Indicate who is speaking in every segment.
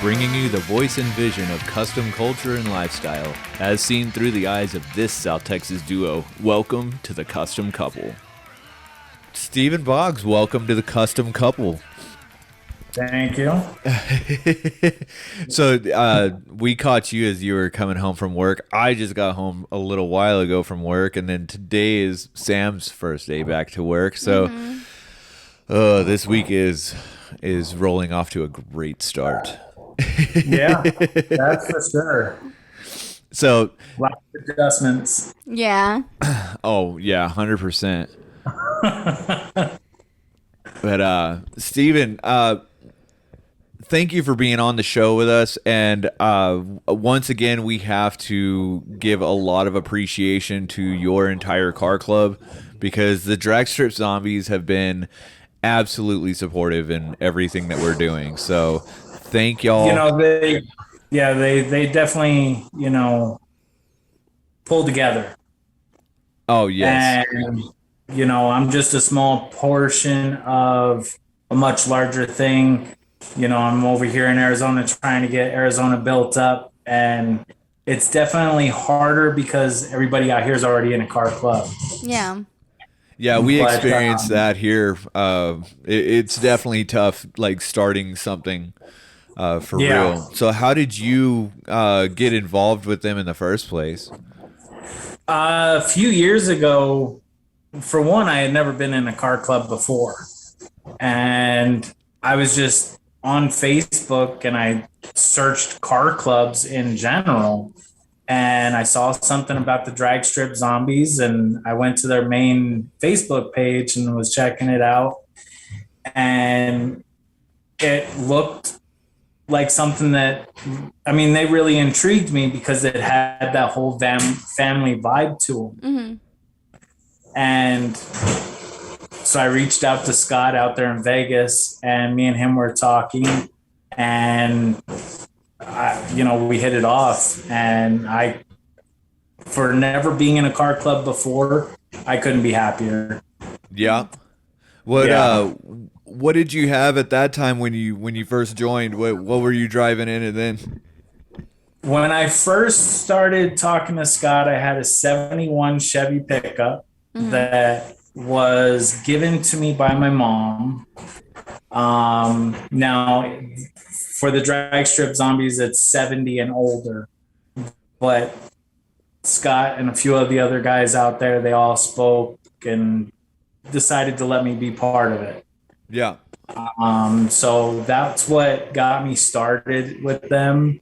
Speaker 1: Bringing you the voice and vision of custom culture and lifestyle, as seen through the eyes of this South Texas duo. Welcome to the Custom Couple. Steven Boggs, welcome to the Custom Couple.
Speaker 2: Thank you.
Speaker 1: So we caught you as you were coming home from work. I just got home a little while ago from work, and then today is Sam's first day back to work. So this week is rolling off to a great start.
Speaker 2: Yeah, that's for sure.
Speaker 1: So
Speaker 2: lots of adjustments.
Speaker 3: Yeah.
Speaker 1: Oh yeah, 100%. But Steven, thank you for being on the show with us. And once again, we have to give a lot of appreciation to your entire car club, because the Dragstrip Zombies have been absolutely supportive in everything that we're doing. So thank y'all.
Speaker 2: You know, they definitely, pull together.
Speaker 1: Oh, yes.
Speaker 2: And, I'm just a small portion of a much larger thing. I'm over here in Arizona trying to get Arizona built up, and it's definitely harder because everybody out here is already in a car club.
Speaker 3: Yeah.
Speaker 1: Yeah, we experienced that here. It's definitely tough, like starting something for real. So how did you get involved with them in the first place?
Speaker 2: A few years ago, for one, I had never been in a car club before. And I was just on Facebook and I searched car clubs in general. And I saw something about the Dragstrip Zombies, and I went to their main Facebook page and was checking it out. And it looked like something that, they really intrigued me because it had that whole family vibe to them.
Speaker 3: Mm-hmm.
Speaker 2: And so I reached out to Scott out there in Vegas, and me and him were talking, and we hit it off. And for never being in a car club before, I couldn't be happier.
Speaker 1: Yeah. What did you have at that time when you first joined? What were you driving in and then?
Speaker 2: When I first started talking to Scott, I had a 71 Chevy pickup that was given to me by my mom. Now, for the Dragstrip Zombies, it's 70 and older. But Scott and a few of the other guys out there, they all spoke and decided to let me be part of it.
Speaker 1: Yeah.
Speaker 2: So that's what got me started with them.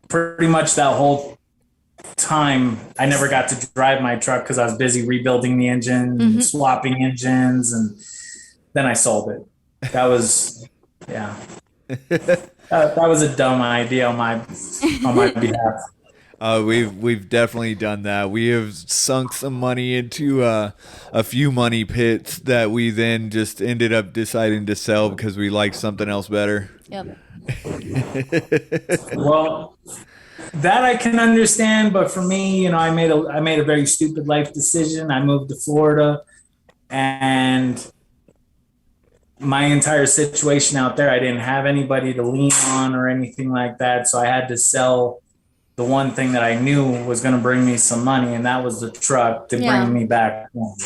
Speaker 2: Pretty much that whole time, I never got to drive my truck because I was busy rebuilding the engine, swapping engines, and then I sold it. That was, that was a dumb idea on my behalf.
Speaker 1: We've definitely done that. We have sunk some money into a few money pits that we then just ended up deciding to sell because we liked something else better.
Speaker 3: Yep.
Speaker 2: Well, that I can understand, but for me, I made a very stupid life decision. I moved to Florida, and my entire situation out there, I didn't have anybody to lean on or anything like that, so I had to sell the one thing that I knew was going to bring me some money, and that was the truck to bring me back home.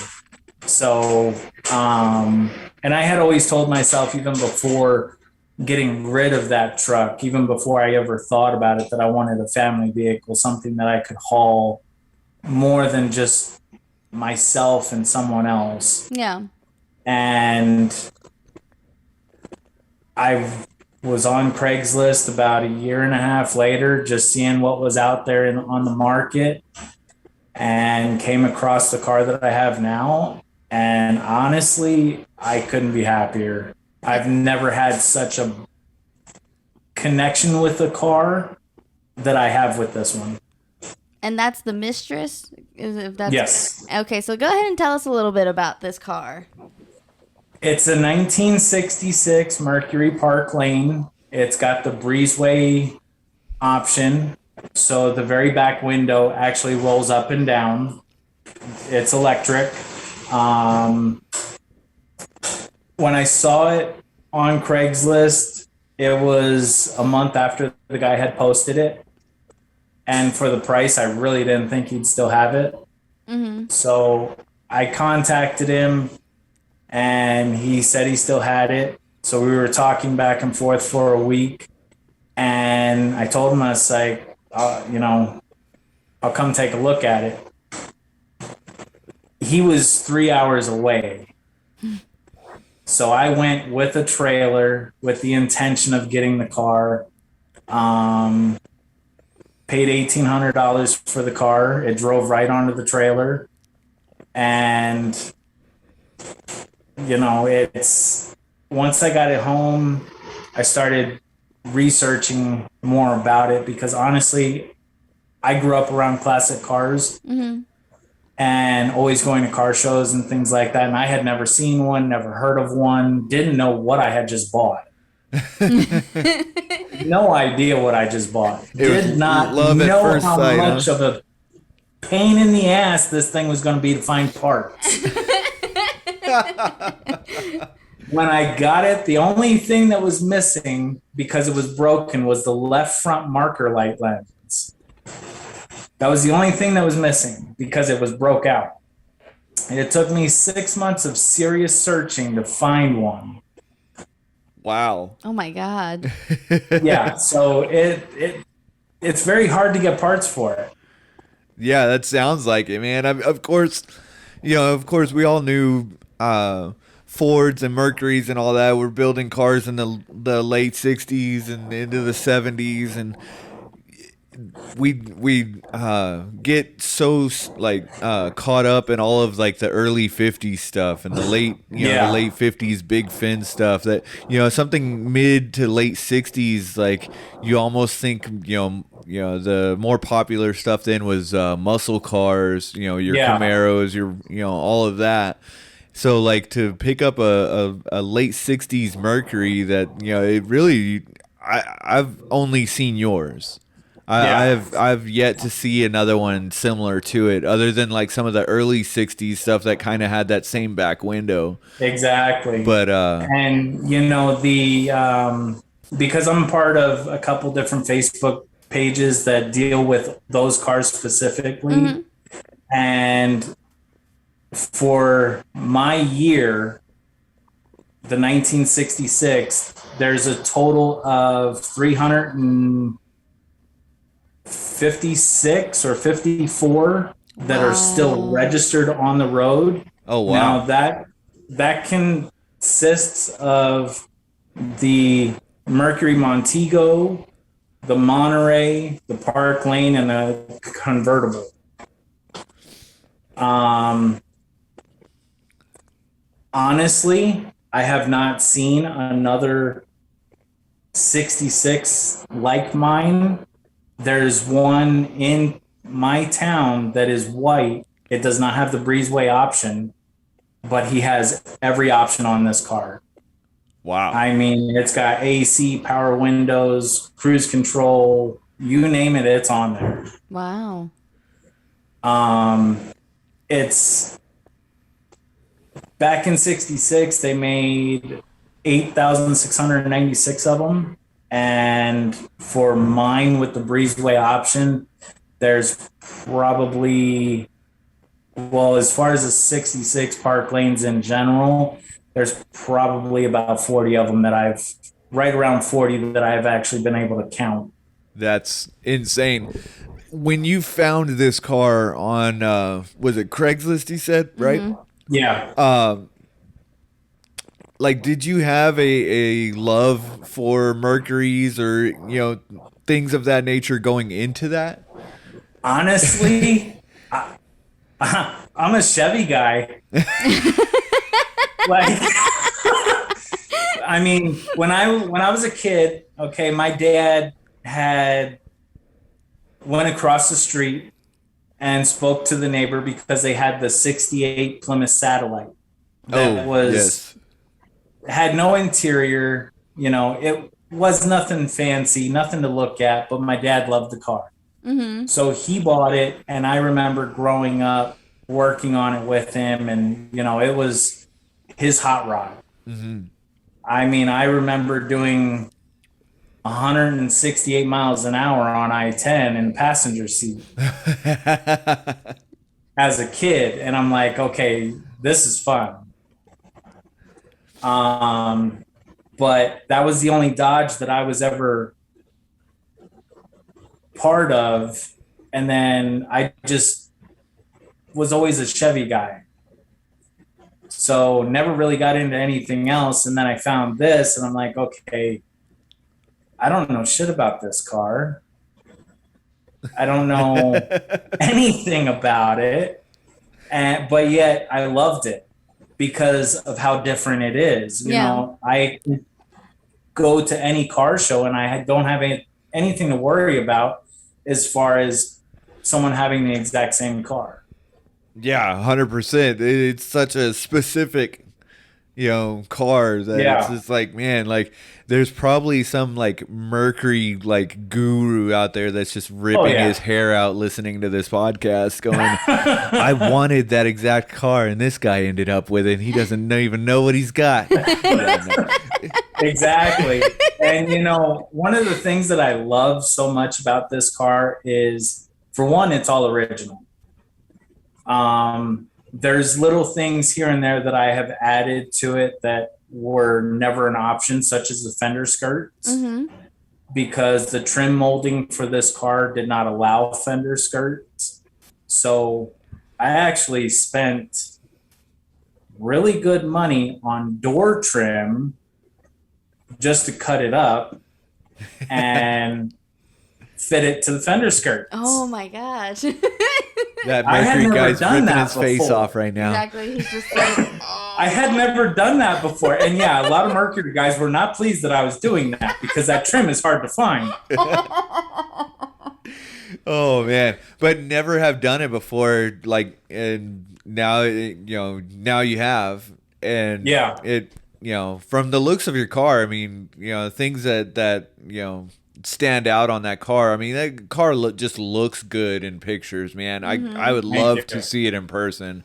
Speaker 2: So, and I had always told myself, even before getting rid of that truck, even before I ever thought about it, that I wanted a family vehicle, something that I could haul more than just myself and someone else.
Speaker 3: Yeah.
Speaker 2: And I was on Craigslist about a year and a half later, just seeing what was out there on the market, and came across the car that I have now. And honestly, I couldn't be happier. I've never had such a connection with a car that I have with this one.
Speaker 3: And that's the Mistress?
Speaker 2: Yes.
Speaker 3: Okay, so go ahead and tell us a little bit about this car.
Speaker 2: It's a 1966 Mercury Park Lane. It's got the breezeway option. So the very back window actually rolls up and down. It's electric. When I saw it on Craigslist, it was a month after the guy had posted it. And for the price, I really didn't think he'd still have it. So I contacted him and he said he still had it. So we were talking back and forth for a week. And I told him, I was like, I'll come take a look at it. He was 3 hours away. So I went with a trailer with the intention of getting the car. Paid $1,800 for the car. It drove right onto the trailer. And, it's once I got it home, I started researching more about it because honestly, I grew up around classic cars and always going to car shows and things like that. And I had never seen one, never heard of one, didn't know what I had just bought. No idea what I just bought. Did not know how much of a pain in the ass this thing was going to be to find parts. When I got it, the only thing that was missing because it was broken was the left front marker light lens. That was the only thing that was missing because it was broke out. And it took me 6 months of serious searching to find one.
Speaker 1: Wow.
Speaker 3: Oh my God.
Speaker 2: Yeah, so it's very hard to get parts for it.
Speaker 1: Yeah, that sounds like it, man. Of course, we all knew Fords and Mercurys and all that were building cars in the late 60s and into the 70s, and we get so caught up in all of like the early 50s stuff and the late the late 50s big fin stuff that something mid to late 60s, like you almost think the more popular stuff then was muscle cars, your Camaros, your all of that. So like to pick up a late 60s Mercury that it really I've only seen yours. I've yet to see another one similar to it, other than like some of the early '60s stuff that kind of had that same back window.
Speaker 2: Exactly.
Speaker 1: But
Speaker 2: and because I'm part of a couple different Facebook pages that deal with those cars specifically, and for my year, the 1966, there's a total of 356 or 54 that are still registered on the road.
Speaker 1: Oh wow!
Speaker 2: Now that consists of the Mercury Montego, the Monterey, the Park Lane, and the convertible. Honestly, I have not seen another 66 like mine. There's one in my town that is white. It does not have the breezeway option, but he has every option on this car.
Speaker 1: Wow.
Speaker 2: I mean, it's got AC, power windows, cruise control, you name it, it's on there.
Speaker 3: Wow.
Speaker 2: It's back in 66, they made 8,696 of them. And for mine with the breezeway option, there's probably, as far as the 66 Park Lanes in general, there's probably about 40 of them right around 40 that I've actually been able to count.
Speaker 1: That's insane. When you found this car on, was it Craigslist, you said, right?
Speaker 2: Yeah.
Speaker 1: Did you have a love for Mercuries or, things of that nature going into that?
Speaker 2: Honestly, I'm a Chevy guy. I mean, when I was a kid, okay, my dad went across the street and spoke to the neighbor because they had the 68 Plymouth Satellite. That was had no interior. You know, it was nothing fancy, nothing to look at, but my dad loved the car.
Speaker 3: Mm-hmm.
Speaker 2: So he bought it, and I remember growing up working on it with him, and you know, it was his hot rod.
Speaker 1: Mm-hmm.
Speaker 2: I mean, I remember doing 168 miles an hour on I-10 in the passenger seat as a kid, and I'm like, okay, this is fun. But that was the only Dodge that I was ever part of, and then I just was always a Chevy guy, so never really got into anything else. And then I found this, and I'm like, okay, I don't know shit about this car. I don't know anything about it, but yet I loved it because of how different it is. You know, I go to any car show and I don't have anything to worry about as far as someone having the exact same car.
Speaker 1: Yeah, 100%. It's such a specific, car that it's just like, man, like there's probably some like Mercury like guru out there that's just ripping his hair out listening to this podcast going, I wanted that exact car and this guy ended up with it and he doesn't even know what he's got.
Speaker 2: Exactly. And you know, one of the things that I love so much about this car is, for one, it's all original. There's little things here and there that I have added to it that were never an option, such as the fender skirts, because the trim molding for this car did not allow fender skirts. So I actually spent really good money on door trim just to cut it up and fit it to the fender skirts.
Speaker 3: Oh my gosh.
Speaker 1: That Mercury guy's ripping his face off right now.
Speaker 3: Exactly. He's just like,
Speaker 2: I had never done that before. And yeah, a lot of Mercury guys were not pleased that I was doing that because that trim is hard to find.
Speaker 1: Oh man, but never have done it before, like, and now now you have. And it from the looks of your car, I mean, things that stand out on that car. I mean, that car just looks good in pictures, man. I would love to see it in person.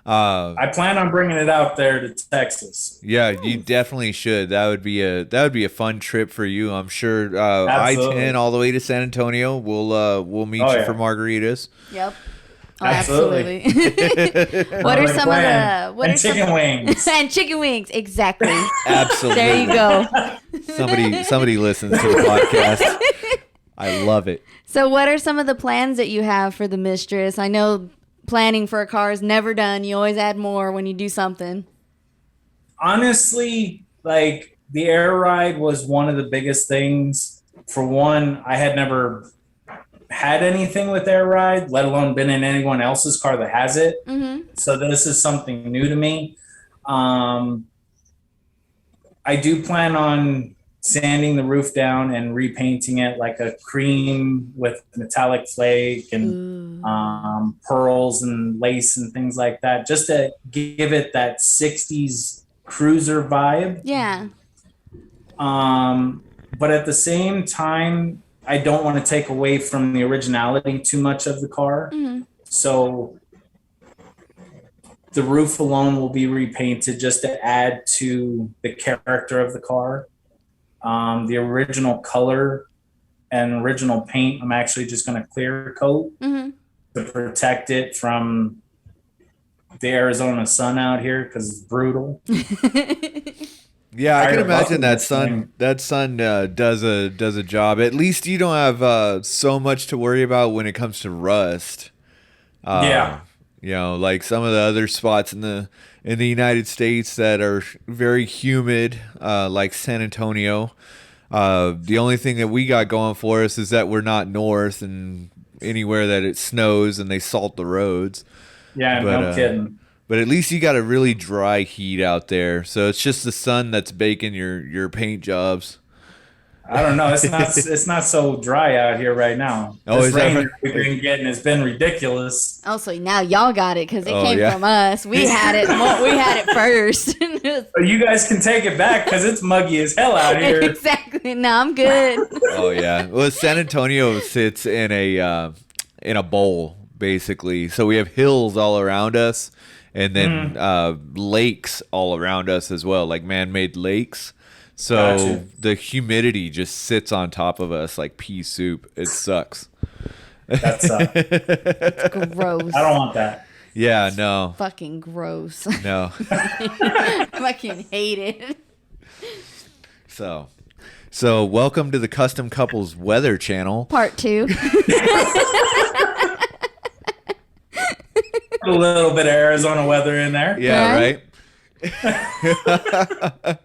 Speaker 2: I plan on bringing it out there to Texas.
Speaker 1: Yeah, you definitely should. That would be a fun trip for you, I'm sure. I-10 all the way to San Antonio. We'll meet you for margaritas.
Speaker 3: Yep. Oh,
Speaker 2: absolutely.
Speaker 3: What are some of the
Speaker 2: chicken wings?
Speaker 3: And chicken wings, exactly.
Speaker 1: Absolutely.
Speaker 3: There you go.
Speaker 1: Somebody listens to the podcast. I love it.
Speaker 3: So what are some of the plans that you have for the Mistress? I know planning for a car is never done. You always add more when you do something.
Speaker 2: Honestly, like the air ride was one of the biggest things. For one, I had never had anything with air ride, let alone been in anyone else's car that has it. So this is something new to me. I do plan on sanding the roof down and repainting it like a cream with metallic flake and pearls and lace and things like that, just to give it that 60s cruiser vibe.
Speaker 3: Yeah.
Speaker 2: But at the same time, I don't want to take away from the originality too much of the car. So the roof alone will be repainted just to add to the character of the car. The original color and original paint, I'm actually just going to clear coat to protect it from the Arizona sun out here because it's brutal.
Speaker 1: Yeah, I can imagine that sun does a job. At least you don't have so much to worry about when it comes to rust. Like some of the other spots in the United States that are very humid, like San Antonio. The only thing that we got going for us is that we're not north, and anywhere that it snows and they salt the roads.
Speaker 2: Yeah, no kidding.
Speaker 1: But at least you got a really dry heat out there, so it's just the sun that's baking your paint jobs.
Speaker 2: I don't know. It's not so dry out here right now.
Speaker 1: Oh,
Speaker 2: This
Speaker 1: is that
Speaker 2: rain
Speaker 1: right?
Speaker 2: we've been getting has been ridiculous.
Speaker 3: Also, now y'all got it because it
Speaker 1: Oh,
Speaker 3: came
Speaker 1: yeah.
Speaker 3: from us. We had it. We had it first.
Speaker 2: But you guys can take it back because it's muggy as hell out here.
Speaker 3: Exactly. No, I'm good.
Speaker 1: Oh yeah. Well, San Antonio sits in a bowl basically. So we have hills all around us, and then lakes all around us as well, like man-made lakes. So
Speaker 2: Gotcha.
Speaker 1: the humidity just sits on top of us like pea soup. It sucks.
Speaker 2: That's
Speaker 3: Gross.
Speaker 2: I don't want that.
Speaker 1: Yeah. No.
Speaker 3: Fucking gross.
Speaker 1: No.
Speaker 3: Fucking hate it.
Speaker 1: So welcome to the Custom Couples Weather Channel.
Speaker 3: Part 2.
Speaker 2: A little bit of Arizona weather in there.
Speaker 1: Yeah,
Speaker 3: Right?
Speaker 1: right?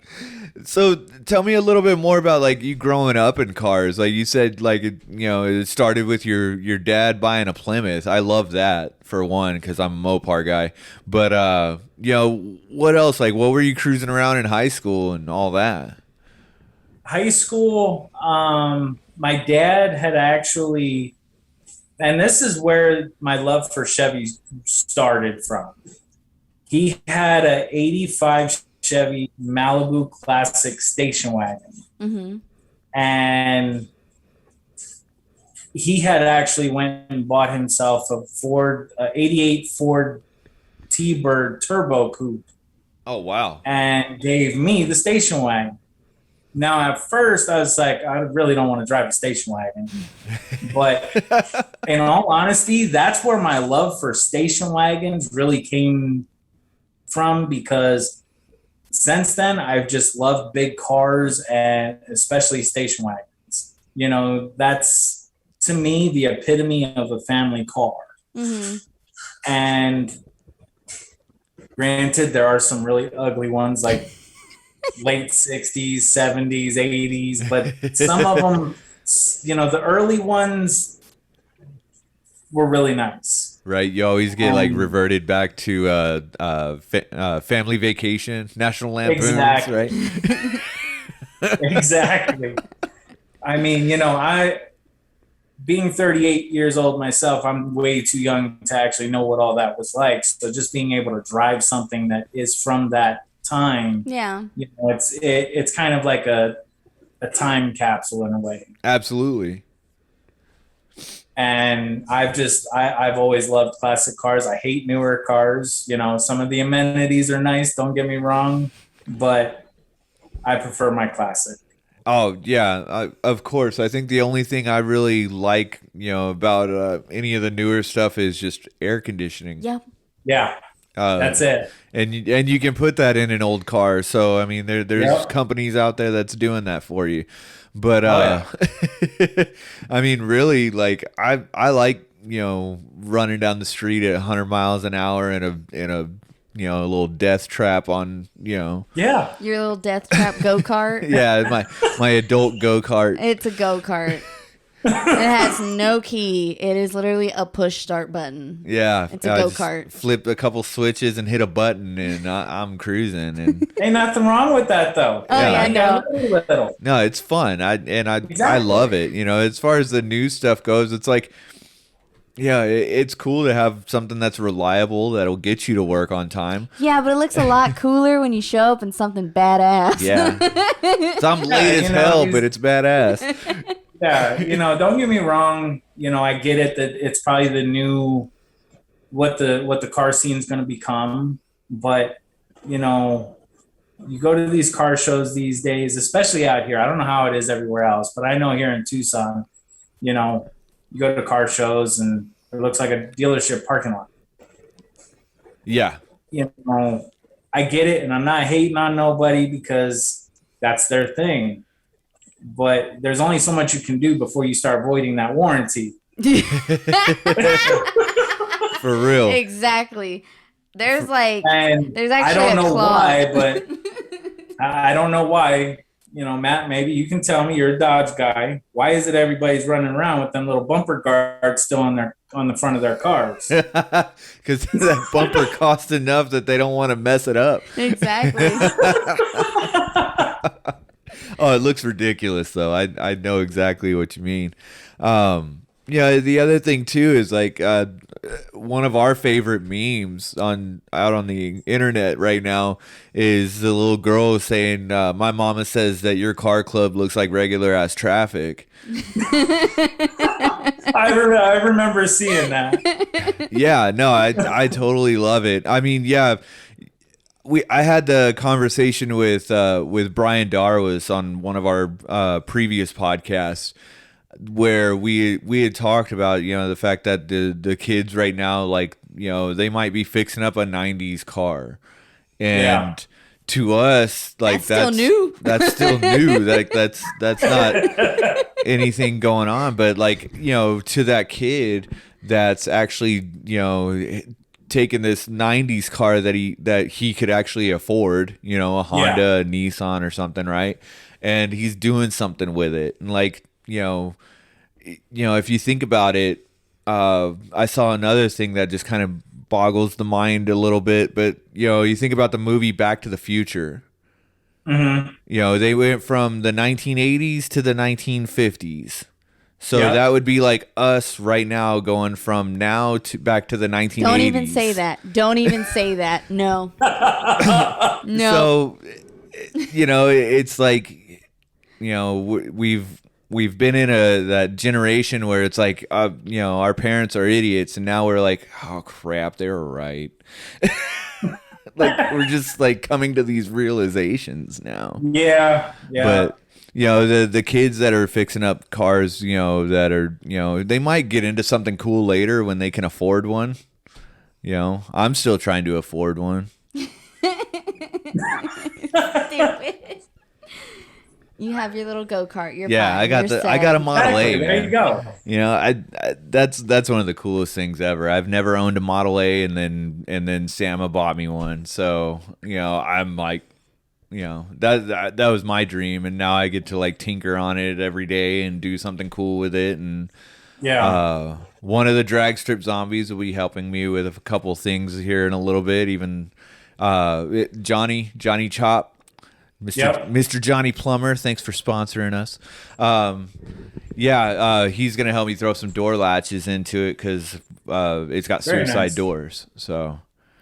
Speaker 1: So tell me a little bit more about like you growing up in cars. Like you said, like it started with your dad buying a Plymouth. I love that for one because I'm a Mopar guy. But what else? Like what were you cruising around in high school and all that?
Speaker 2: High school, my dad had actually, and this is where my love for Chevy started from. He had a 85 Chevy Malibu Classic station wagon.
Speaker 3: Mm-hmm.
Speaker 2: And he had actually went and bought himself a 88 Ford T-Bird Turbo Coupe
Speaker 1: Oh wow.
Speaker 2: and gave me the station wagon. Now, at first, I was like, I really don't want to drive a station wagon. But in all honesty, that's where my love for station wagons really came from, because since then, I've just loved big cars and especially station wagons. That's, to me, the epitome of a family car.
Speaker 3: Mm-hmm.
Speaker 2: And granted, there are some really ugly ones, like late 60s, 70s, 80s, but some of them, the early ones were really nice.
Speaker 1: Right, you always get like reverted back to Family Vacation, National Lampoons,
Speaker 2: Exactly.
Speaker 1: right?
Speaker 2: Exactly. I mean, being 38 years old myself, I'm way too young to actually know what all that was like. So just being able to drive something that is from that time,
Speaker 3: Yeah.
Speaker 2: it's kind of like a time capsule in a way.
Speaker 1: Absolutely.
Speaker 2: And I've always loved classic cars. I hate newer cars. Some of the amenities are nice, don't get me wrong, but I prefer my classic.
Speaker 1: Oh yeah, of course. I think the only thing I really like, about any of the newer stuff is just air conditioning.
Speaker 3: Yep.
Speaker 2: Yeah, that's it.
Speaker 1: And you can put that in an old car. So I mean, there's companies out there that's doing that for you. But I mean, really, like I like running down the street at 100 miles an hour in a a little death trap on
Speaker 2: Yeah.
Speaker 3: Your little death trap go-kart.
Speaker 1: yeah my adult go-kart.
Speaker 3: It's a go-kart. It has no key. It is literally a push start button.
Speaker 1: Yeah,
Speaker 3: It's a
Speaker 1: I just
Speaker 3: go-kart.
Speaker 1: Flip a couple switches and hit a button, and I'm cruising. And
Speaker 2: Ain't nothing wrong with that, though.
Speaker 3: Oh, yeah,
Speaker 2: You
Speaker 3: no.
Speaker 2: got little.
Speaker 1: no, it's fun. I
Speaker 2: Exactly.
Speaker 1: love it. As far as the new stuff goes, it's like, yeah, it's cool to have something that's reliable that'll get you to work on time.
Speaker 3: Yeah, but it looks a lot cooler when you show up in something badass.
Speaker 1: Yeah, so I'm late as hell, but it's badass.
Speaker 2: Yeah, don't get me wrong. I get it that it's probably the new what the car scene is going to become, but you go to these car shows these days, especially out here. I don't know how it is everywhere else, but I know here in Tucson, you go to car shows and it looks like a dealership parking lot.
Speaker 1: Yeah,
Speaker 2: I get it, and I'm not hating on nobody because that's their thing. But there's only so much you can do before you start voiding that warranty.
Speaker 1: for real.
Speaker 3: Exactly. There's
Speaker 2: And
Speaker 3: there's
Speaker 2: I
Speaker 3: actually
Speaker 2: don't know
Speaker 3: a clause.
Speaker 2: why, but I don't know why. Matt, maybe you can tell me. You're a Dodge guy. Why is it everybody's running around with them little bumper guards still on the front of their cars?
Speaker 1: Because that bumper costs enough that they don't want to mess it up.
Speaker 3: Exactly.
Speaker 1: Oh, it looks ridiculous though. I know exactly what you mean. Yeah, the other thing too is like one of our favorite memes out on the internet right now is the little girl saying, "My mama says that your car club looks like regular ass traffic."
Speaker 2: I remember seeing that.
Speaker 1: Yeah, no, I totally love it. I mean, yeah, I had the conversation with Brian Darwas on one of our previous podcasts where we had talked about, you know, the fact that the kids right now, like, you know, they might be fixing up a 90s car, and to us, like,
Speaker 3: still new.
Speaker 1: That's still new. Like that's not anything going on, but like, you know, to that kid that's actually, you know, taking this 90s car that he could actually afford, you know, a Honda, a Nissan or something, right? And he's doing something with it. And like, you know, if you think about it, I saw another thing that just kind of boggles the mind a little bit, but you know, you think about the movie Back to the Future.
Speaker 2: Mm-hmm.
Speaker 1: You know, they went from the 1980s to the 1950s. So that would be like us right now going from now to back to the 1980s.
Speaker 3: Don't even say that. Don't even say that. No. No.
Speaker 1: So, you know, it's like, you know, we've been in that generation where it's like, you know, our parents are idiots, and now we're like, oh crap, they were right. Like we're just like coming to these realizations now.
Speaker 2: Yeah.
Speaker 1: But you know, the kids that are fixing up cars, you know, that are, you know, they might get into something cool later when they can afford one. You know, I'm still trying to afford one.
Speaker 3: Stupid. You have your little go-kart. You're fine.
Speaker 1: I got a Model A.
Speaker 2: There
Speaker 1: Man.
Speaker 2: you go.
Speaker 1: You know, I that's one of the coolest things ever. I've never owned a Model A, and then Sama bought me one. So, you know, I'm like, you know, that was my dream, and now I get to like tinker on it every day and do something cool with it. And one of the Dragstrip Zombies will be helping me with a couple things here in a little bit. Even Johnny Chop. Mr. Johnny Plumber, thanks for sponsoring us. He's gonna help me throw some door latches into it because it's got suicide doors. So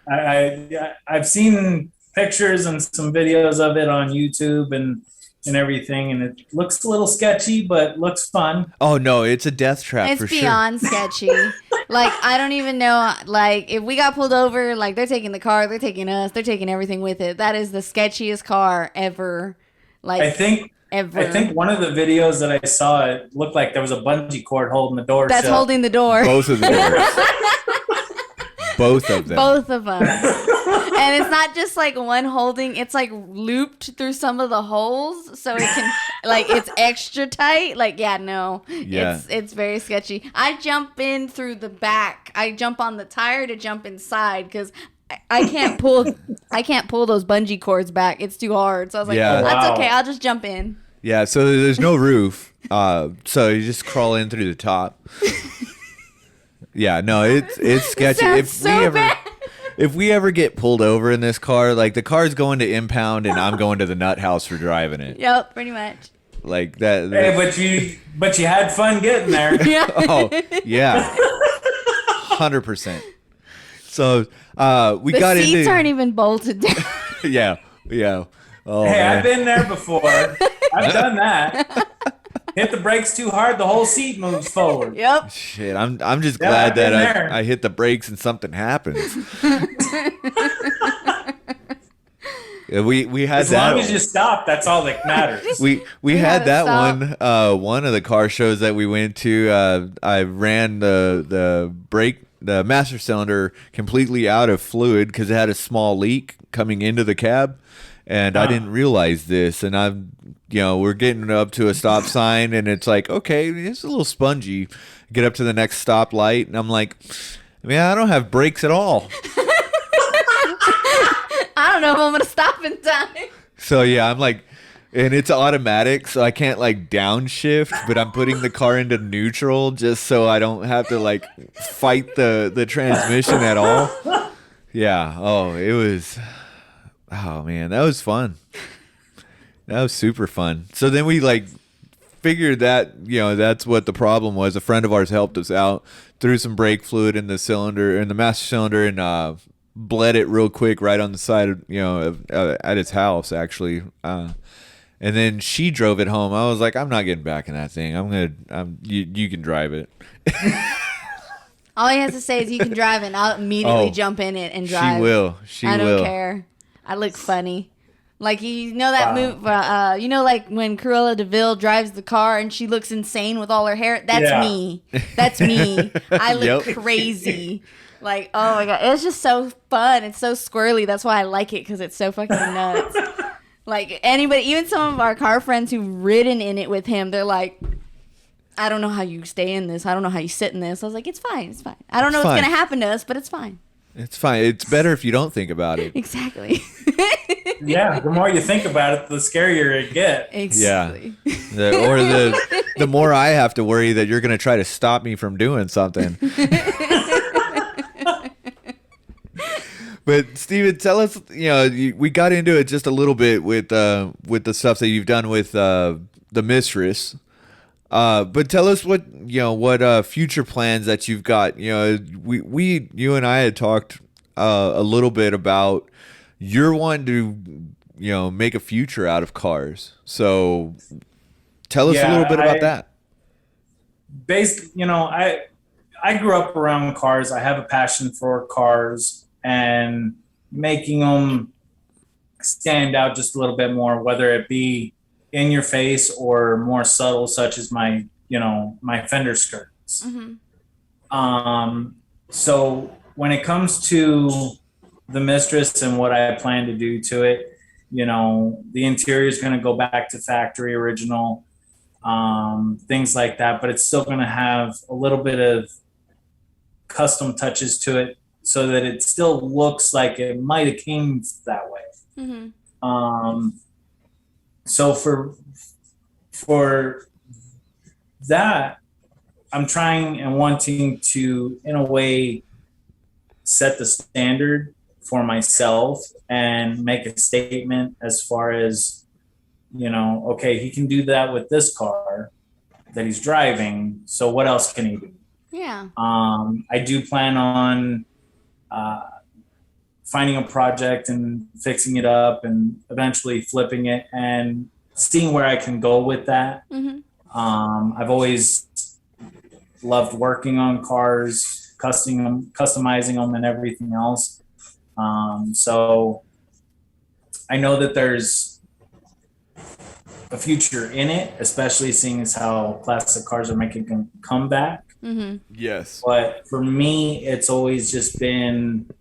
Speaker 2: I've seen pictures and some videos of it on YouTube and everything, and it looks a little sketchy, but looks fun.
Speaker 1: Oh no, it's a death trap.
Speaker 3: It's
Speaker 1: for
Speaker 3: beyond
Speaker 1: sure.
Speaker 3: sketchy. Like, I don't even know, like, if we got pulled over, like, they're taking the car, they're taking us, they're taking everything with it. That is the sketchiest car ever. Like,
Speaker 2: I think one of the videos that I saw, it looked like there was a bungee cord holding the door
Speaker 3: that's
Speaker 2: shut.
Speaker 3: holding the door.
Speaker 1: Both of the doors. Both of them.
Speaker 3: Both of them. And it's not just like one holding, it's like looped through some of the holes so it can, like, it's extra tight. Like, it's very sketchy. I jump in through the back. I jump on the tire to jump inside because I can't pull those bungee cords back. It's too hard. So I was like, that's okay. I'll just jump in.
Speaker 1: Yeah, so there's no roof. So you just crawl in through the top. Yeah, no, it's sketchy. If we ever get pulled over in this car, like the car's going to impound and I'm going to the nut house for driving it.
Speaker 3: Yep, pretty much.
Speaker 1: Like that.
Speaker 2: Hey, but you had fun getting there.
Speaker 3: Yeah.
Speaker 1: Oh, yeah. 100%. So we got into.
Speaker 3: The seats aren't even bolted down.
Speaker 1: Yeah. Oh,
Speaker 2: hey,
Speaker 1: man.
Speaker 2: I've been there before. I've done that. Hit the brakes too hard, the whole seat moves forward.
Speaker 3: Yep.
Speaker 1: Shit, I'm just glad that I hit the brakes and something happens. We had
Speaker 2: as long as you stop, that's all that matters.
Speaker 1: We had that one of the car shows that we went to. I ran the brake, the master cylinder completely out of fluid because it had a small leak coming into the cab. And I didn't realize this, and we're getting up to a stop sign, and it's like, okay, it's a little spongy. Get up to the next stoplight, and I'm like, man, I don't have brakes at all.
Speaker 3: I don't know if I'm gonna stop in time.
Speaker 1: So yeah, I'm like, and it's automatic, so I can't like downshift, but I'm putting the car into neutral just so I don't have to like fight the transmission at all. Yeah. Oh, it was. Oh man, that was fun. That was super fun. So then we like figured that, you know, that's what the problem was. A friend of ours helped us out, threw some brake fluid in the cylinder, in the master cylinder, and bled it real quick right on the side of, you know, at his house actually. And then she drove it home. I was like, I'm not getting back in that thing. You can drive it.
Speaker 3: All he has to say is you can drive, and I'll immediately jump in it and drive.
Speaker 1: She will.
Speaker 3: I don't care. I look funny. Like, you know that move, you know, like when Cruella DeVille drives the car and she looks insane with all her hair? That's me. That's me. I look crazy. Like, oh my God. It's just so fun. It's so squirrely. That's why I like it, because it's so fucking nuts. Like, anybody, even some of our car friends who've ridden in it with him, they're like, I don't know how you stay in this. I don't know how you sit in this. I was like, it's fine. It's fine. I don't know what's going to happen to us, but it's fine.
Speaker 1: It's fine. It's better if you don't think about it.
Speaker 3: Exactly.
Speaker 2: Yeah, the more you think about it, the scarier it gets.
Speaker 3: Exactly.
Speaker 1: Yeah. Or the more I have to worry that you're going to try to stop me from doing something. But Steven, tell us, you know, we got into it just a little bit with the stuff that you've done with the Mistress. But tell us what future plans that you've got. You know, you and I had talked a little bit about you're wanting to, you know, make a future out of cars. So tell us a little bit about that.
Speaker 2: You know, I grew up around cars. I have a passion for cars and making them stand out just a little bit more, whether it be in your face or more subtle, such as my fender skirts. Mm-hmm. So when it comes to the Mistress and what I plan to do to it, you know, the interior is going to go back to factory original, things like that, but it's still going to have a little bit of custom touches to it so that it still looks like it might have came that way. Mm-hmm. So for that, I'm trying and wanting to, in a way, set the standard for myself and make a statement as far as, you know, okay, he can do that with this car that he's driving. So what else can he do?
Speaker 3: Yeah.
Speaker 2: I do plan on finding a project and fixing it up and eventually flipping it and seeing where I can go with that. Mm-hmm. I've always loved working on cars, customizing them and everything else. So I know that there's a future in it, especially seeing as how classic cars are making a comeback. Mm-hmm.
Speaker 1: Yes.
Speaker 2: But for me, it's always just been,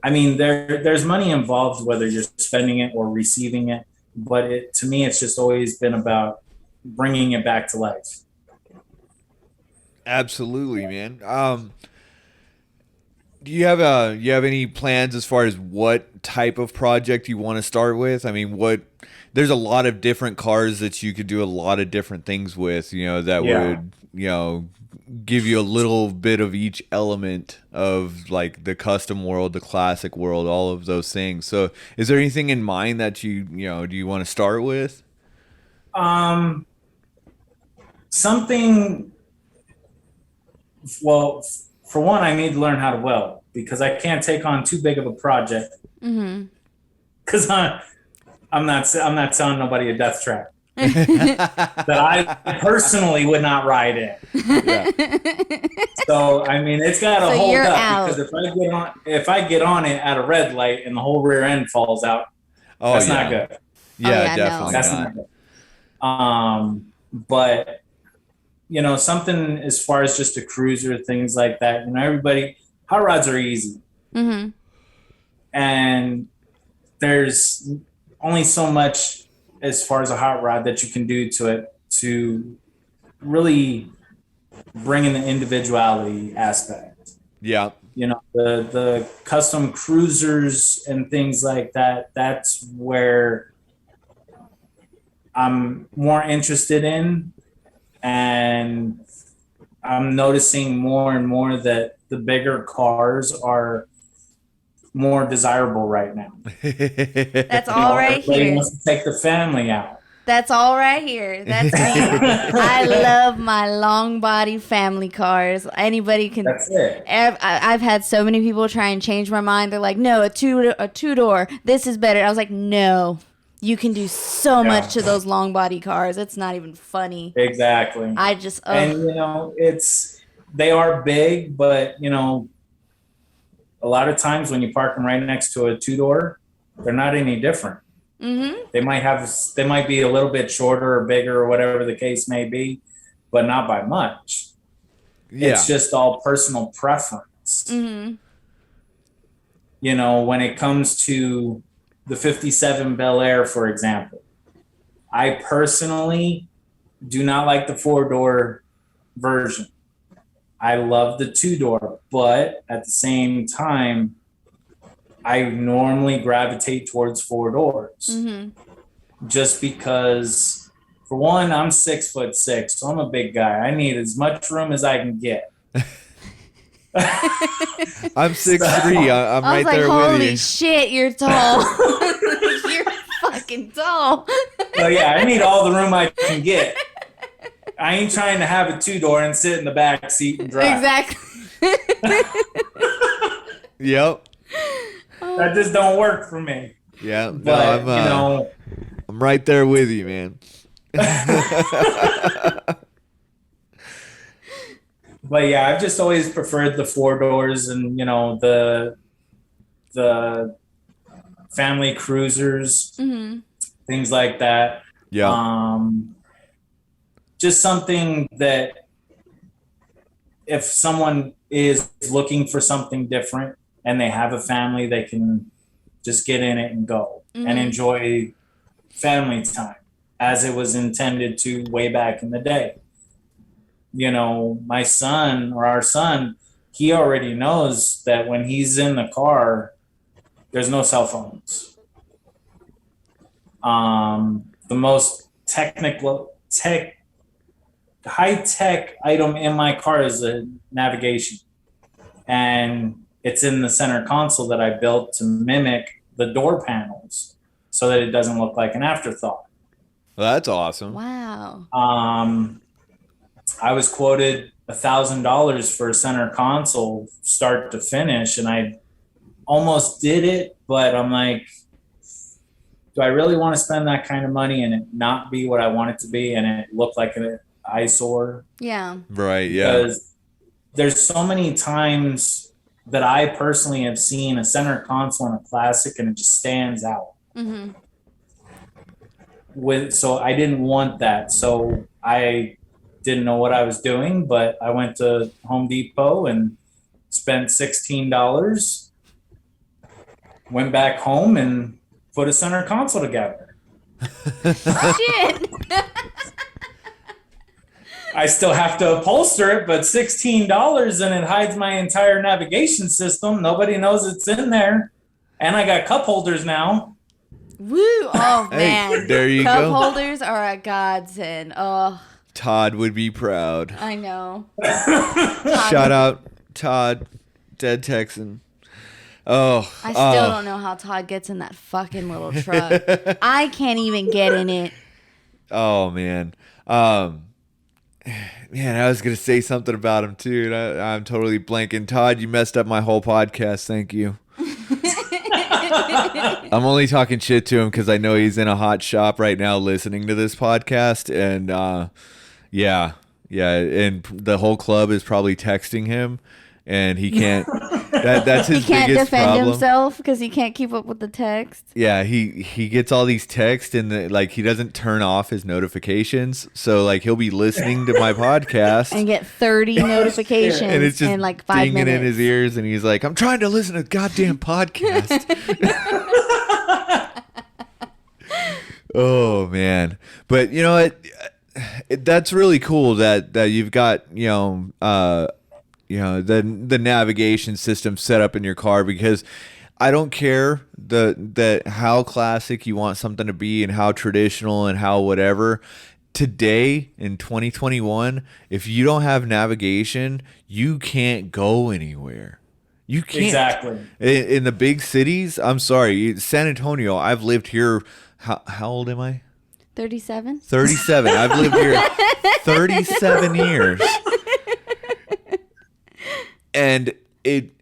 Speaker 2: I mean, there's money involved, whether you're spending it or receiving it. But to me, it's just always been about bringing it back to life.
Speaker 1: Absolutely, man. Do you have any plans as far as what type of project you want to start with? I mean, there's a lot of different cars that you could do a lot of different things with, you know, that would, you know, give you a little bit of each element of like the custom world, the classic world, all of those things. So is there anything in mind that do you want to start with?
Speaker 2: Something, well, for one, I need to learn how to weld because I can't take on too big of a project. Mm-hmm. Because I'm not selling nobody a death trap that I personally would not ride in. Yeah. So I mean, it's got to hold up because if I get on it at a red light and the whole rear end falls out, that's not good.
Speaker 1: Yeah, definitely.
Speaker 2: That's not good. But you know, something as far as just a cruiser, things like that. You know, hot rods are easy. Mm-hmm. And there's only so much as far as a hot rod that you can do to it to really bring in the individuality aspect.
Speaker 1: Yeah.
Speaker 2: You know, the custom cruisers and things like that, that's where I'm more interested in. And I'm noticing more and more that the bigger cars are more desirable right now.
Speaker 3: That's all right
Speaker 2: everybody
Speaker 3: here.
Speaker 2: wants to take the family out.
Speaker 3: That's all right here. That's me. I love my long body family cars. Anybody can.
Speaker 2: That's it.
Speaker 3: I've had so many people try and change my mind. They're like, no, a two door. This is better. I was like, no. You can do so much to those long body cars. It's not even funny.
Speaker 2: Exactly.
Speaker 3: I just
Speaker 2: and they are big, but a lot of times when you park them right next to a 2-door, they're not any different.
Speaker 3: Mm-hmm.
Speaker 2: They might be a little bit shorter or bigger or whatever the case may be, but not by much. Yeah. It's just all personal preference.
Speaker 3: Mm-hmm.
Speaker 2: When it comes to the 57 Bel Air, for example, I personally do not like the 4-door version. I love the 2-door, but at the same time, I normally gravitate towards 4 doors.
Speaker 3: Mm-hmm.
Speaker 2: Just because, for one, I'm 6'6", so I'm a big guy. I need as much room as I can get.
Speaker 1: I'm 6'3". I'm right there with you.
Speaker 3: Holy shit, you're tall. You're fucking tall.
Speaker 2: So yeah, I need all the room I can get. I ain't trying to have a 2-door and sit in the back seat and drive.
Speaker 3: Exactly.
Speaker 1: Yep.
Speaker 2: That just don't work for me.
Speaker 1: Yeah, no,
Speaker 2: but,
Speaker 1: I'm right there with you, man.
Speaker 2: But yeah, I've just always preferred the 4 doors and the family cruisers,
Speaker 3: mm-hmm.
Speaker 2: things like that.
Speaker 1: Yeah.
Speaker 2: Just something that if someone is looking for something different and they have a family, they can just get in it and go
Speaker 3: mm-hmm.
Speaker 2: and enjoy family time as it was intended to way back in the day. My son or our son, he already knows that when he's in the car, there's no cell phones. The most high-tech item in my car is a navigation. And it's in the center console that I built to mimic the door panels so that it doesn't look like an afterthought.
Speaker 1: Well, that's awesome.
Speaker 3: Wow.
Speaker 2: I was quoted $1,000 for a center console start to finish, and I almost did it, but I'm like, do I really want to spend that kind of money and it not be what I want it to be and it look like an eyesore?
Speaker 3: Yeah.
Speaker 1: Right, yeah.
Speaker 2: Because there's so many times that I personally have seen a center console in a classic and it just stands out.
Speaker 3: Mm-hmm.
Speaker 2: So I didn't want that. So I didn't know what I was doing, but I went to Home Depot and spent $16, went back home and put a center console together.
Speaker 3: Shit.
Speaker 2: I still have to upholster it, but $16 and it hides my entire navigation system. Nobody knows it's in there. And I got cup holders now.
Speaker 3: Woo! Oh, man.
Speaker 1: Hey, there you
Speaker 3: Cup
Speaker 1: go.
Speaker 3: holders are a godsend. Oh,
Speaker 1: Todd would be proud.
Speaker 3: I know.
Speaker 1: Shout out, Todd, dead Texan. Oh,
Speaker 3: I still don't know how Todd gets in that fucking little truck. I can't even get in it.
Speaker 1: Oh, man. Man, I was going to say something about him, too. And I'm totally blanking. Todd, you messed up my whole podcast. Thank you. I'm only talking shit to him because I know he's in a hot shop right now listening to this podcast. And yeah. And the whole club is probably texting him. And he can't. That's his biggest problem. He can't defend
Speaker 3: himself because he can't keep up with the text.
Speaker 1: Yeah, he gets all these texts and he doesn't turn off his notifications. So he'll be listening to my podcast
Speaker 3: and get 30 notifications
Speaker 1: and it's just
Speaker 3: in 5 minutes
Speaker 1: in his ears, and he's like, "I'm trying to listen to a goddamn podcast." Oh man, but you know what? That's really cool that you've got the navigation system set up in your car, because I don't care how classic you want something to be and how traditional and how whatever. Today in 2021, if you don't have navigation, you can't go anywhere. You can't.
Speaker 2: Exactly.
Speaker 1: In the big cities, I'm sorry, San Antonio, I've lived here. How old am I?
Speaker 3: 37.
Speaker 1: 37. I've lived here 37 years. And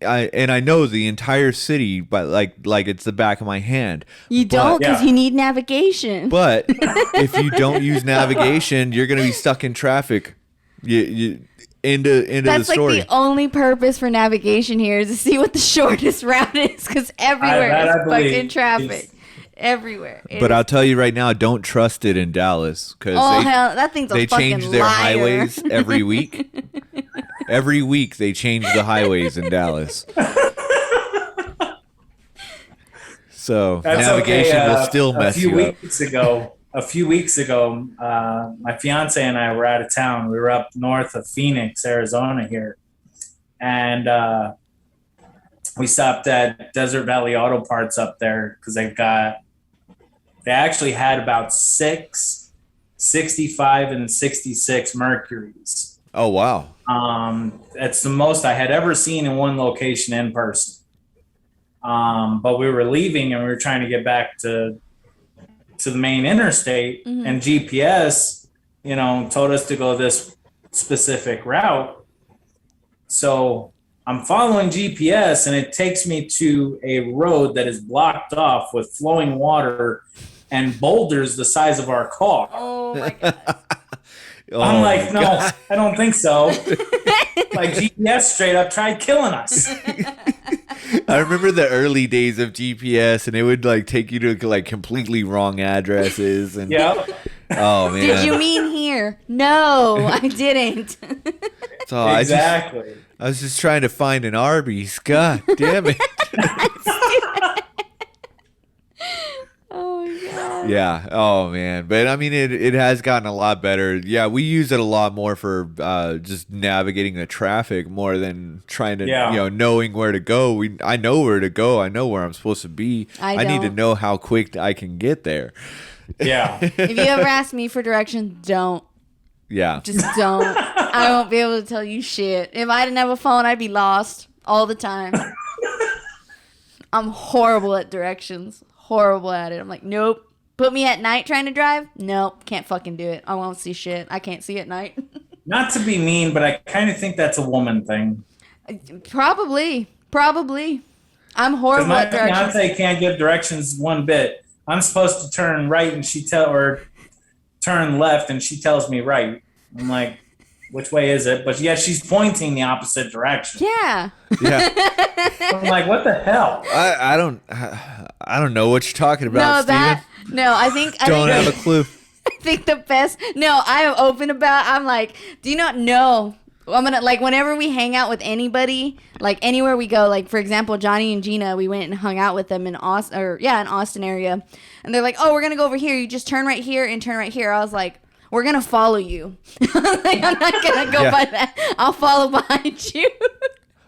Speaker 1: I know the entire city, but like it's the back of my hand.
Speaker 3: You don't, because you need navigation.
Speaker 1: But if you don't use navigation, you're gonna be stuck in traffic. You into
Speaker 3: That's
Speaker 1: the story.
Speaker 3: like the only purpose for navigation here is to see what the shortest route is, because everywhere is fucking traffic. Everywhere.
Speaker 1: But I'll tell you right now, don't trust it in Dallas, because
Speaker 3: that thing's a fucking
Speaker 1: change their
Speaker 3: liar.
Speaker 1: highways every week. Every week they change the highways in Dallas. So
Speaker 2: That's
Speaker 1: navigation will still mess you up.
Speaker 2: A few weeks ago, my fiance and I were out of town. We were up north of Phoenix, Arizona here. And we stopped at Desert Valley Auto Parts up there because they actually had about 6 65 and 66 Mercuries.
Speaker 1: Oh, wow.
Speaker 2: It's the most I had ever seen in one location in person. But we were leaving and we were trying to get back to the main interstate, and GPS, told us to go this specific route. So I'm following GPS and it takes me to a road that is blocked off with flowing water and boulders the size of our car.
Speaker 3: Oh my God.
Speaker 2: I'm like, no, I don't think so. Like GPS straight up tried killing us.
Speaker 1: I remember the early days of GPS, and it would take you to completely wrong addresses. And oh man,
Speaker 3: did you mean here? No, I didn't.
Speaker 1: So
Speaker 2: exactly.
Speaker 1: I was just trying to find an Arby's. God damn it.
Speaker 3: Oh my God.
Speaker 1: Yeah. Oh man. But I mean, it has gotten a lot better. Yeah, we use it a lot more for just navigating the traffic more than trying to knowing where to go. I know where to go. I know where I'm supposed to be. I need to know how quick I can get there.
Speaker 2: Yeah.
Speaker 3: If you ever ask me for directions, don't.
Speaker 1: Yeah.
Speaker 3: Just don't. I won't be able to tell you shit. If I didn't have a phone, I'd be lost all the time. I'm horrible at directions. Horrible at it. I'm like, nope. Put me at night trying to drive? Nope. Can't fucking do it. I won't see shit. I can't see at night.
Speaker 2: Not to be mean, but I kind of think that's a woman thing.
Speaker 3: Probably. I'm horrible at directions.
Speaker 2: My fiance can't give directions one bit. I'm supposed to turn right and or turn left and she tells me right. I'm like, which way is it? But yeah, she's pointing the opposite direction.
Speaker 3: Yeah.
Speaker 2: I'm like, what the hell?
Speaker 1: I don't know what you're talking about, Steven.
Speaker 3: I think
Speaker 1: don't have a clue.
Speaker 3: I think the best. No, I am open about. I'm like, do you not know? I'm gonna whenever we hang out with anybody, anywhere we go, for example, Johnny and Gina, we went and hung out with them in Austin area, and they're like, oh, we're gonna go over here. You just turn right here and turn right here. I was like, we're gonna follow you. I'm not gonna go by that. I'll follow behind you.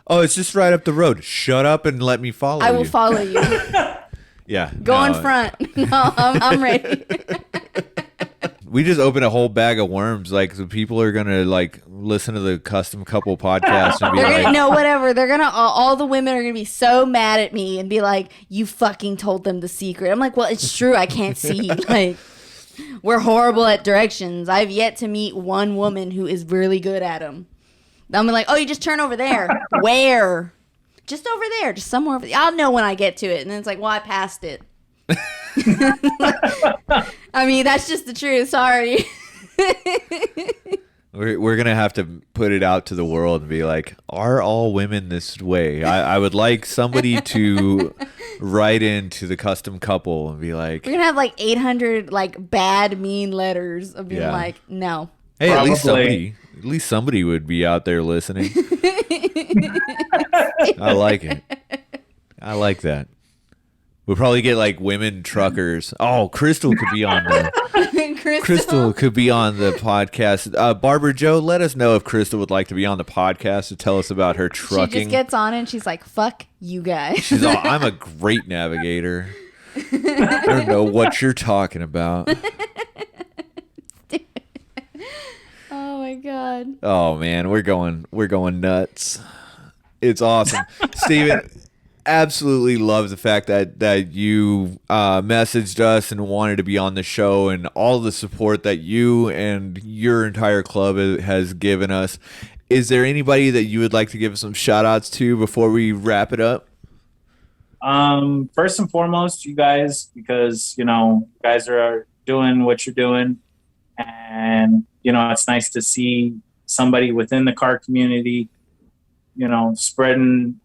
Speaker 1: Oh, it's just right up the road. Shut up and let me follow you.
Speaker 3: I will follow you.
Speaker 1: Yeah.
Speaker 3: Go in front. No, I'm ready.
Speaker 1: We just opened a whole bag of worms. So people are gonna listen to the Custom Couple podcast and be
Speaker 3: whatever. They're gonna all the women are gonna be so mad at me and be like, "You fucking told them the secret." I'm like, "Well, it's true. I can't see." We're horrible at directions. I've yet to meet one woman who is really good at them. I'm like, "Oh, you just turn over there." Where? Just over there. Just somewhere over there. I'll know when I get to it. And then it's like, "Well, I passed it." I mean, that's just the truth. Sorry.
Speaker 1: We're gonna have to put it out to the world and be like, are all women this way? I would like somebody to write into the Custom Couple and be like,
Speaker 3: we're gonna have 800 bad mean letters of being no.
Speaker 1: Hey, probably. At least somebody would be out there listening. I like it. I like that. We'll probably get women truckers. Oh, Crystal could be on the Crystal could be on the podcast. Barber Joe, let us know if Crystal would like to be on the podcast to tell us about her trucking.
Speaker 3: She just gets on and she's like, "Fuck you guys."
Speaker 1: She's all, "I'm a great navigator. I don't know what you're talking about."
Speaker 3: Oh my God.
Speaker 1: Oh man, we're going nuts. It's awesome. Steven, absolutely love the fact that you messaged us and wanted to be on the show, and all the support that you and your entire club has given us. Is there anybody that you would like to give some shout outs to before we wrap it up?
Speaker 2: First and foremost, you guys, because, you know, you guys are doing what you're doing. And, you know, it's nice to see somebody within the car community, you know, spreading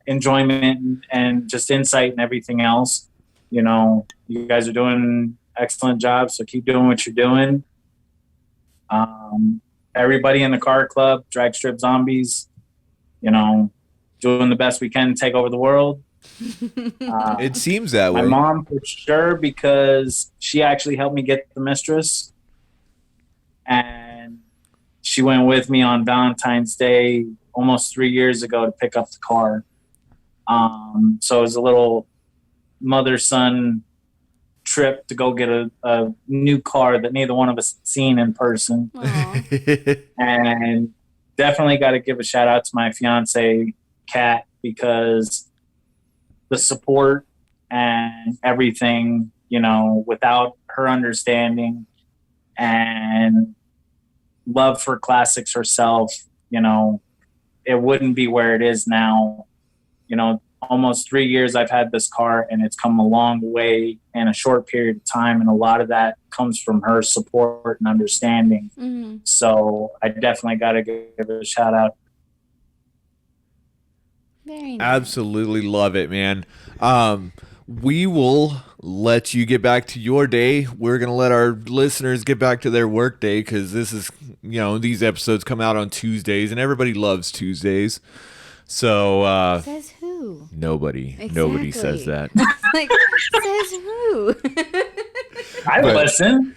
Speaker 2: enjoyment and just insight and everything else. You know, you guys are doing excellent jobs, so keep doing what you're doing. Everybody in the car club, Dragstrip Zombies, you know, doing the best we can to take over the world.
Speaker 1: It seems that way.
Speaker 2: My mom, for sure, because she actually helped me get the Mistress. And she went with me on Valentine's Day almost 3 years ago to pick up the car. So it was a little mother-son trip to go get a new car that neither one of us had seen in person. And definitely got to give a shout out to my fiance, Kat, because the support and everything, you know, without her understanding and love for classics herself, you know, it wouldn't be where it is now. You know, almost 3 years I've had this car, and it's come a long way in a short period of time. And a lot of that comes from her support and understanding. Mm-hmm. So I definitely got to give a shout out.
Speaker 3: Very nice.
Speaker 1: Absolutely love it, man. We will let you get back to your day. We're going to let our listeners get back to their work day, because this is, you know, these episodes come out on Tuesdays, and everybody loves Tuesdays. So,
Speaker 3: says who?
Speaker 1: Nobody.
Speaker 3: Exactly.
Speaker 1: Nobody says that.
Speaker 3: Like, says who?
Speaker 2: I listen.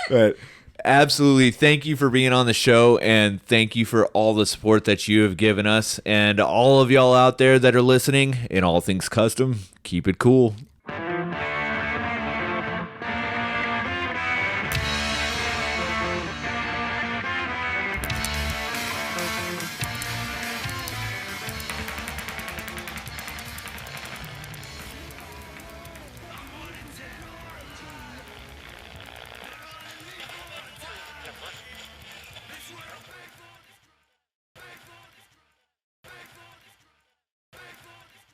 Speaker 1: But absolutely, thank you for being on the show, and thank you for all the support that you have given us. And all of y'all out there that are listening, in all things custom, keep it cool.